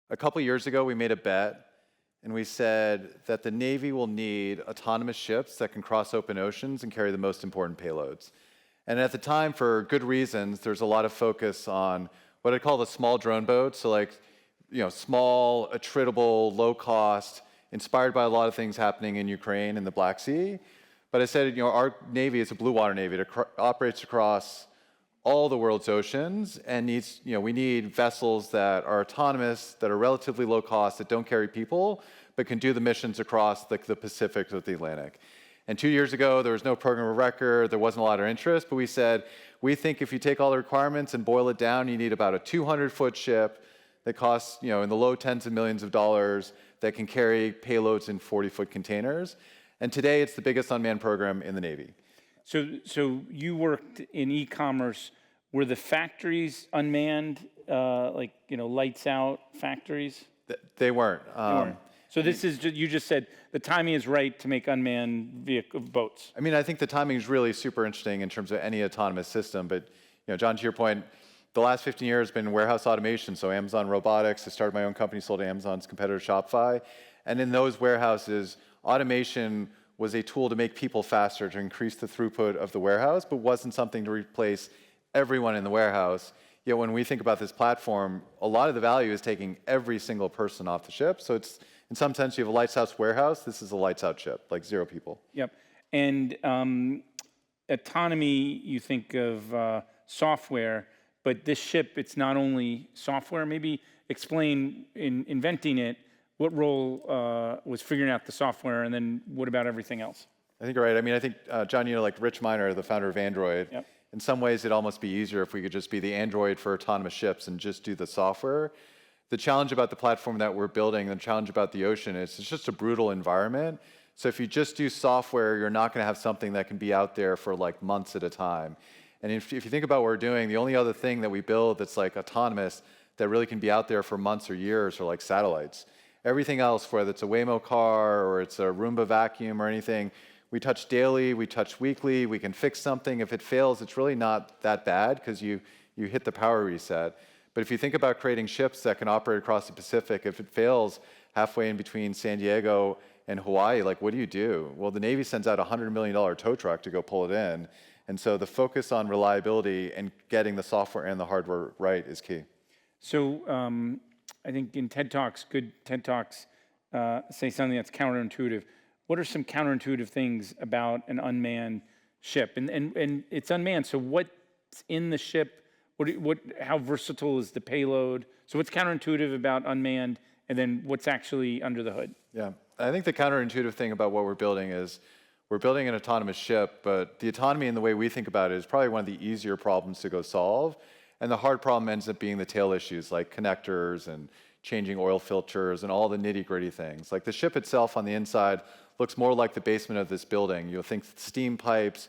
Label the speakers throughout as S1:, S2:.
S1: A couple years ago, we made a bet, and we said that the Navy will need autonomous ships that can cross open oceans and carry the most important payloads. And at the time, for good reasons, there's a lot of focus on what I call the small drone boats, so like, small, attritable, low cost, inspired by a lot of things happening in Ukraine and the Black Sea. But I said, our Navy is a blue water Navy that operates across all the world's oceans and needs, we need vessels that are autonomous, that are relatively low cost, that don't carry people, but can do the missions across the Pacific or the Atlantic. And 2 years ago, there was no program of record, there wasn't a lot of interest, but we said, we think if you take all the requirements and boil it down, you need about a 200-foot ship that costs, in the low tens of millions of dollars that can carry payloads in 40-foot containers. And today, it's the biggest unmanned program in the Navy.
S2: So you worked in e-commerce. Were the factories unmanned, lights out factories?
S1: They weren't.
S2: They weren't. So this is, you just said the timing is right to make unmanned boats.
S1: I mean, I think the timing is really super interesting in terms of any autonomous system. But, John, to your point, the last 15 years has been warehouse automation. So Amazon Robotics, I started my own company, sold to Amazon's competitor Shopify. And in those warehouses, automation was a tool to make people faster, to increase the throughput of the warehouse, but wasn't something to replace everyone in the warehouse. Yet when we think about this platform, a lot of the value is taking every single person off the ship. So it's, in some sense, you have a lights out warehouse. This is a lights out ship, like 0 people.
S2: Yep. And autonomy, you think of software, but this ship, it's not only software. Maybe explain, in inventing it, what role was figuring out the software, and then what about everything else?
S1: I think you're right. I mean, I think, John, like Rich Miner, the founder of Android,
S2: yep.
S1: In some ways it'd almost be easier if we could just be the Android for autonomous ships and just do the software. The challenge about the platform that we're building, the challenge about the ocean is it's just a brutal environment. So if you just do software, you're not going to have something that can be out there for like months at a time. And if you think about what we're doing, the only other thing that we build that's like autonomous that really can be out there for months or years are like satellites. Everything else, whether it's a Waymo car or it's a Roomba vacuum or anything, we touch daily, we touch weekly, we can fix something. If it fails, it's really not that bad because you hit the power reset. But if you think about creating ships that can operate across the Pacific, if it fails halfway in between San Diego and Hawaii, like what do? Well, the Navy sends out a $100 million tow truck to go pull it in. And so the focus on reliability and getting the software and the hardware right is key.
S2: So I think in TED Talks, good TED Talks say something that's counterintuitive. What are some counterintuitive things about an unmanned ship? And it's unmanned, so what's in the ship? How versatile is the payload? So what's counterintuitive about unmanned, and then what's actually under the hood?
S1: Yeah, I think the counterintuitive thing about what we're building is we're building an autonomous ship, but the autonomy in the way we think about it is probably one of the easier problems to go solve. And the hard problem ends up being the tail issues like connectors and changing oil filters and all the nitty-gritty things. Like the ship itself on the inside looks more like the basement of this building. You'll think steam pipes,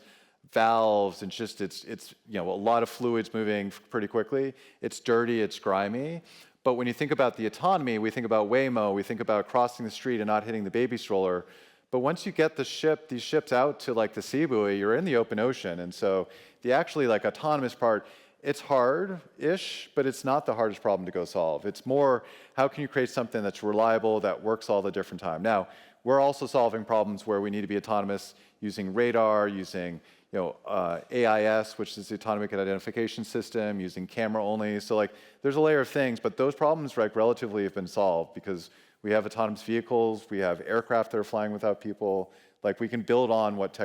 S1: valves, and just it's a lot of fluids moving pretty quickly. It's dirty, it's grimy. But when you think about the autonomy, we think about Waymo, we think about crossing the street and not hitting the baby stroller. But once you get these ships out to like the sea buoy, you're in the open ocean. And so the actually like autonomous part, it's hard-ish, but it's not the hardest problem to go solve. It's more, how can you create something that's reliable, that works all the different time? Now, we're also solving problems where we need to be autonomous using radar, using AIS, which is the Autonomic Identification System, using camera only. So like, there's a layer of things, but those problems like relatively have been solved because we have autonomous vehicles, we have aircraft that are flying without people. Like we can build on what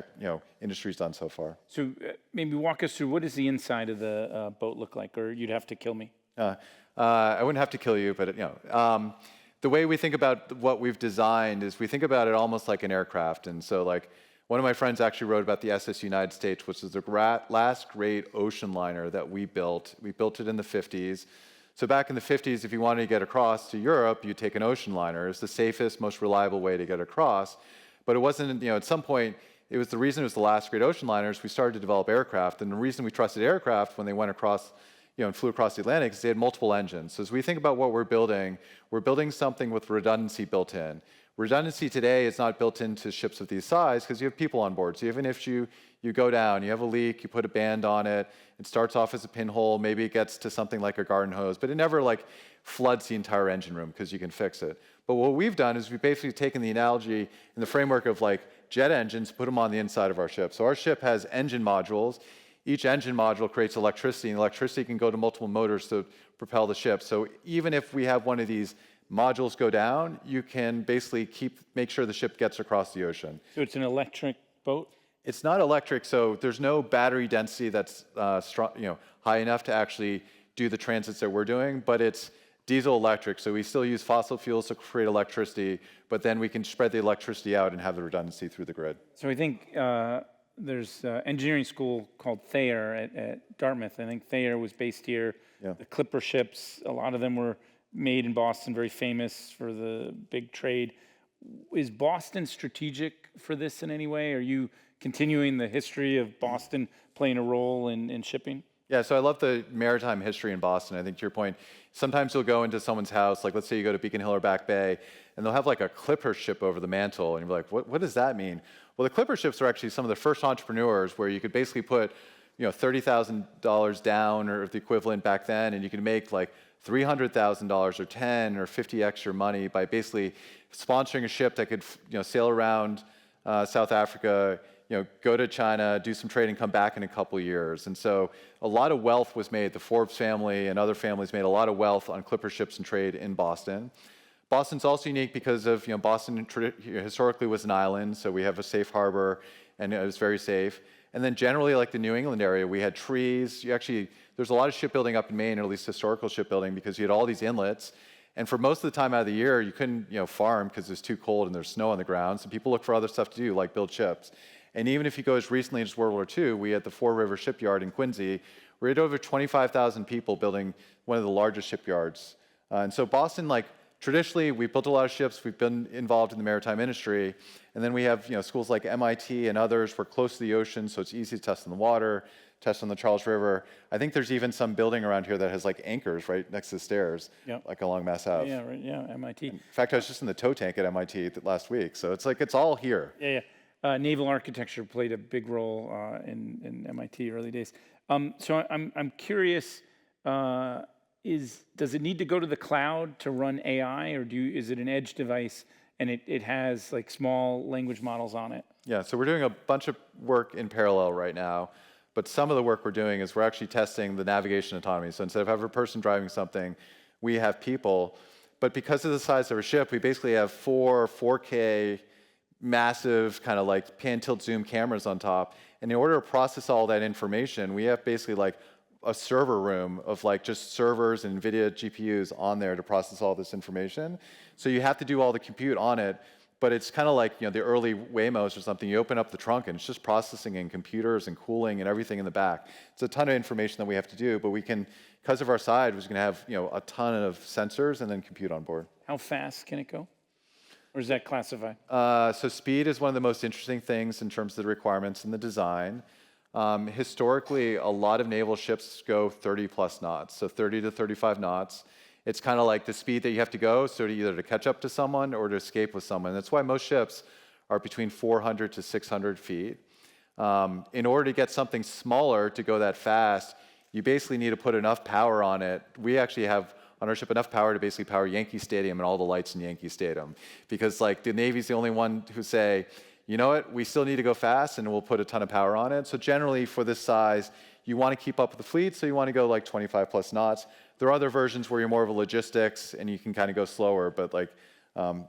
S1: industry's done so far.
S2: So maybe walk us through, what does the inside of the boat look like, or you'd have to kill me?
S1: I wouldn't have to kill you, but the way we think about what we've designed is we think about it almost like an aircraft. And so like one of my friends actually wrote about the SS United States, which is the last great ocean liner that we built. We built it in the 50s. So back in the 50s, if you wanted to get across to Europe, you'd take an ocean liner. It's the safest, most reliable way to get across. But it wasn't, at some point, it was the reason it was the last great ocean liners, we started to develop aircraft. And the reason we trusted aircraft when they went across, and flew across the Atlantic is they had multiple engines. So as we think about what we're building something with redundancy built in. Redundancy today is not built into ships of these size because you have people on board. So even if you go down, you have a leak, you put a band on it, it starts off as a pinhole, maybe it gets to something like a garden hose, but it never like floods the entire engine room because you can fix it. But what we've done is we've basically taken the analogy in the framework of like jet engines, put them on the inside of our ship. So our ship has engine modules. Each engine module creates electricity, and electricity can go to multiple motors to propel the ship. So even if we have one of these modules go down, you can basically make sure the ship gets across the ocean.
S2: So it's an electric boat?
S1: It's not electric, so there's no battery density that's high enough to actually do the transits that we're doing, but it's diesel electric, so we still use fossil fuels to create electricity, but then we can spread the electricity out and have the redundancy through the grid.
S2: So I think there's an engineering school called Thayer at Dartmouth. I think Thayer was based here.
S1: Yeah.
S2: The Clipper ships, a lot of them were made in Boston, very famous for the big trade. Is Boston strategic for this in any way? Are you continuing the history of Boston playing a role in shipping?
S1: Yeah, so I love the maritime history in Boston. I think to your point, sometimes you'll go into someone's house, like let's say you go to Beacon Hill or Back Bay, and they'll have like a Clipper ship over the mantle, and you're like, what does that mean? Well, the Clipper ships are actually some of the first entrepreneurs where you could basically put $30,000 down or the equivalent back then, and you can make like $300,000 or 10 or 50 extra money by basically sponsoring a ship that could sail around South Africa, go to China, do some trade, and come back in a couple of years. And so a lot of wealth was made. The Forbes family and other families made a lot of wealth on Clipper ships and trade in Boston. Boston's also unique because of Boston historically was an island, so we have a safe harbor, and it was very safe. And then generally, like the New England area, we had trees. There's a lot of shipbuilding up in Maine, or at least historical shipbuilding, because you had all these inlets. And for most of the time out of the year, you couldn't farm because it's too cold and there's snow on the ground. So people look for other stuff to do, like build ships. And even if you go as recently as World War II, we had the Four River Shipyard in Quincy. We had over 25,000 people building one of the largest shipyards. And so Boston, traditionally, we've built a lot of ships. We've been involved in the maritime industry. And then we have schools like MIT and others. We're close to the ocean, so it's easy to test in the water, test on the Charles River. I think there's even some building around here that has anchors right next to the stairs, along Mass Ave.
S2: Yeah, right, yeah, MIT.
S1: In fact, I was just in the tow tank at MIT last week, so it's all here.
S2: Yeah. Naval architecture played a big role in MIT early days. So I'm curious, does it need to go to the cloud to run AI, or is it an edge device and it has small language models on it?
S1: Yeah, so we're doing a bunch of work in parallel right now, but some of the work we're doing is we're actually testing the navigation autonomy. So instead of having a person driving something, we have people. But because of the size of our ship, we basically have 4K massive kind of pan, tilt, zoom cameras on top. And in order to process all that information, we have basically a server room of just servers and NVIDIA GPUs on there to process all this information. So you have to do all the compute on it, but it's kind of like the early Waymos or something. You open up the trunk and it's just processing and computers and cooling and everything in the back. It's a ton of information that we have to do, but we can, because of our size, we're going to have a ton of sensors and then compute on board.
S2: How fast can it go? Or is that classified?
S1: So speed is one of the most interesting things in terms of the requirements and the design. Historically, a lot of naval ships go 30 plus knots, so 30 to 35 knots. It's kind of like the speed that you have to go, so either to catch up to someone or to escape with someone. That's why most ships are between 400 to 600 feet. In order to get something smaller to go that fast, you basically need to put enough power on it. We actually have on our ship enough power to basically power Yankee Stadium and all the lights in Yankee Stadium. Because the Navy's the only one who say, you know what, we still need to go fast and we'll put a ton of power on it. So generally for this size, you want to keep up with the fleet, so you want to go 25 plus knots. There are other versions where you're more of a logistics and you can kind of go slower, but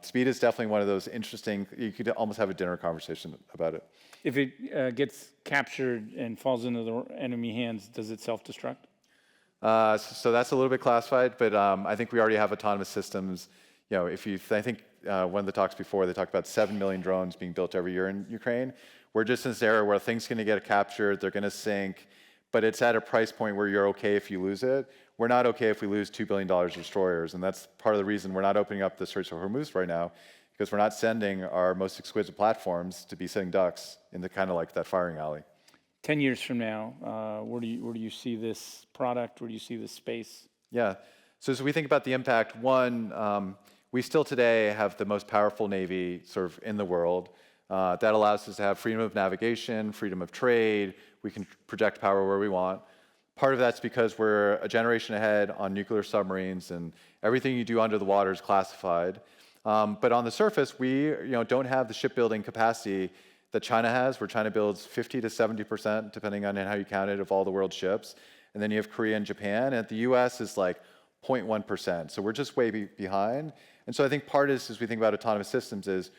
S1: speed is definitely one of those interesting, you could almost have a dinner conversation about it.
S2: If it gets captured and falls into the enemy hands, does it self-destruct?
S1: So that's a little bit classified, but I think we already have autonomous systems. I think one of the talks before, they talked about 7 million drones being built every year in Ukraine. We're just in this era where things are going to get captured, they're going to sink, but it's at a price point where you're okay if you lose it. We're not okay if we lose $2 billion destroyers, and that's part of the reason we're not opening up the Strait of Hormuz right now, because we're not sending our most exquisite platforms to be sitting ducks into kind of that firing alley.
S2: 10 years from now, where do you see this product? Where do you see this space?
S1: Yeah. So as we think about the impact, one, we still today have the most powerful Navy sort of in the world. That allows us to have freedom of navigation, freedom of trade. We can project power where we want. Part of that's because we're a generation ahead on nuclear submarines, and everything you do under the water is classified. But on the surface, we don't have the shipbuilding capacity that China has, where China builds 50 to 70%, depending on how you count it, of all the world's ships. And then you have Korea and Japan, and the US is like 0.1%. So we're just way behind. And so I think part is, as we think about autonomous systems, is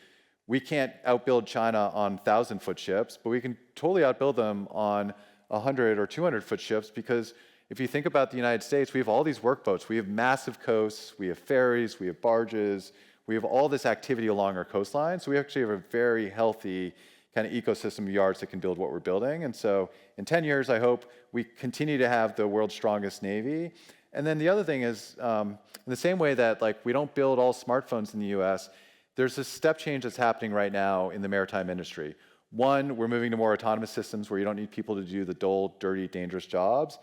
S1: we can't outbuild China on 1,000-foot ships, but we can totally outbuild them on 100 or 200-foot ships, because if you think about the United States, we have all these workboats. We have massive coasts, we have ferries, we have barges, we have all this activity along our coastline. So we actually have a very healthy kind of ecosystem of yards that can build what we're building. And so in 10 years, I hope we continue to have the world's strongest Navy. And then the other thing is, in the same way that we don't build all smartphones in the US, there's a step change that's happening right now in the maritime industry. One, we're moving to more autonomous systems where you don't need people to do the dull, dirty, dangerous jobs.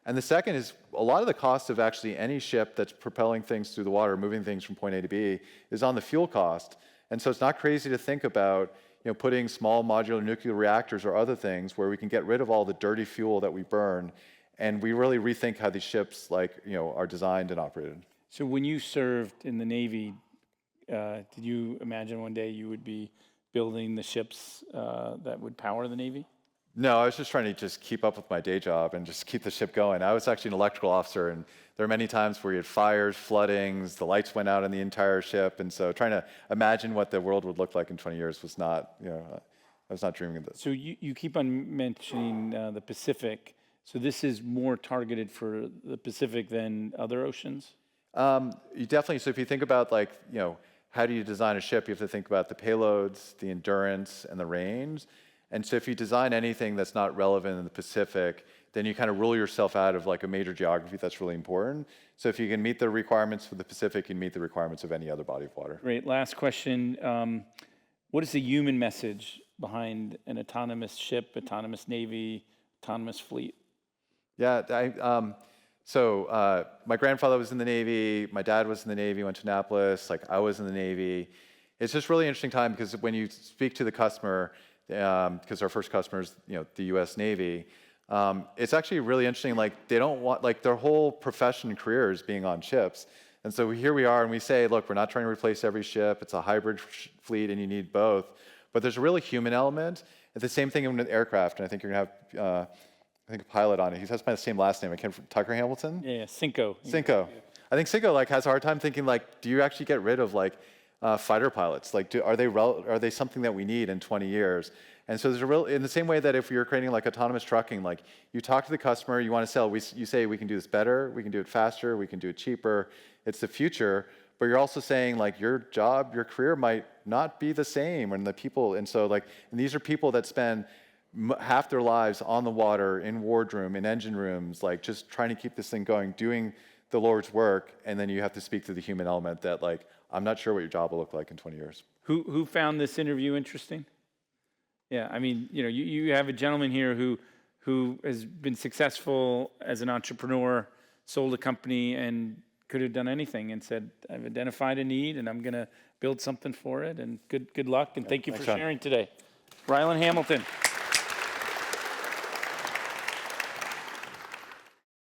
S1: And the second is a lot of the cost of actually any ship that's propelling things through the water, moving things from point A to B, is on the fuel cost. And so it's not crazy to think about putting small modular nuclear reactors or other things where we can get rid of all the dirty fuel that we burn, and we really rethink how these ships are designed and operated.
S2: So when you served in the Navy, did you imagine one day you would be building the ships that would power the Navy?
S1: No, I was just trying to just keep up with my day job and just keep the ship going. I was actually an electrical officer, and there are many times where you had fires, floodings, the lights went out on the entire ship, and so trying to imagine what the world would look like in 20 years was not, I was not dreaming of this.
S2: So you keep on mentioning the Pacific. So this is more targeted for the Pacific than other oceans?
S1: You definitely, so if you think about how do you design a ship, you have to think about the payloads, the endurance, and the range. And so if you design anything that's not relevant in the Pacific, then you kind of rule yourself out of a major geography that's really important. So if you can meet the requirements for the Pacific, you can meet the requirements of any other body of water.
S2: Great. Last question. What is the human message behind an autonomous ship, autonomous Navy, autonomous fleet?
S1: Yeah, so my grandfather was in the Navy, my dad was in the Navy, went to Annapolis, I was in the Navy. It's just really interesting time because when you speak to the customer, because our first customer is the U.S. Navy, it's actually really interesting. They don't want their whole profession and career is being on ships, and so here we are, and we say, look, we're not trying to replace every ship. It's a hybrid fleet, and you need both. But there's a really human element. It's the same thing with aircraft, and I think you're gonna have. I think a pilot on it. He has my same last name. I can't. Tucker Hamilton.
S2: Yeah, Cinco.
S1: Cinco. I think Cinco has a hard time thinking do you actually get rid of fighter pilots? Are they something that we need in 20 years? And so there's a real, in the same way that if you're creating autonomous trucking, you talk to the customer, you want to sell, you say we can do this better, we can do it faster, we can do it cheaper. It's the future, but you're also saying your job, your career might not be the same, and the people, and so and these are people that spend half their lives on the water, in wardroom, in engine rooms, just trying to keep this thing going, doing the Lord's work, and then you have to speak to the human element that I'm not sure what your job will look like in 20 years.
S2: Who found this interview interesting? Yeah, I mean, you have a gentleman here who has been successful as an entrepreneur, sold a company, and could have done anything, and said, I've identified a need, and I'm going to build something for it, and good luck, and thank you for sharing today. Rylan Hamilton.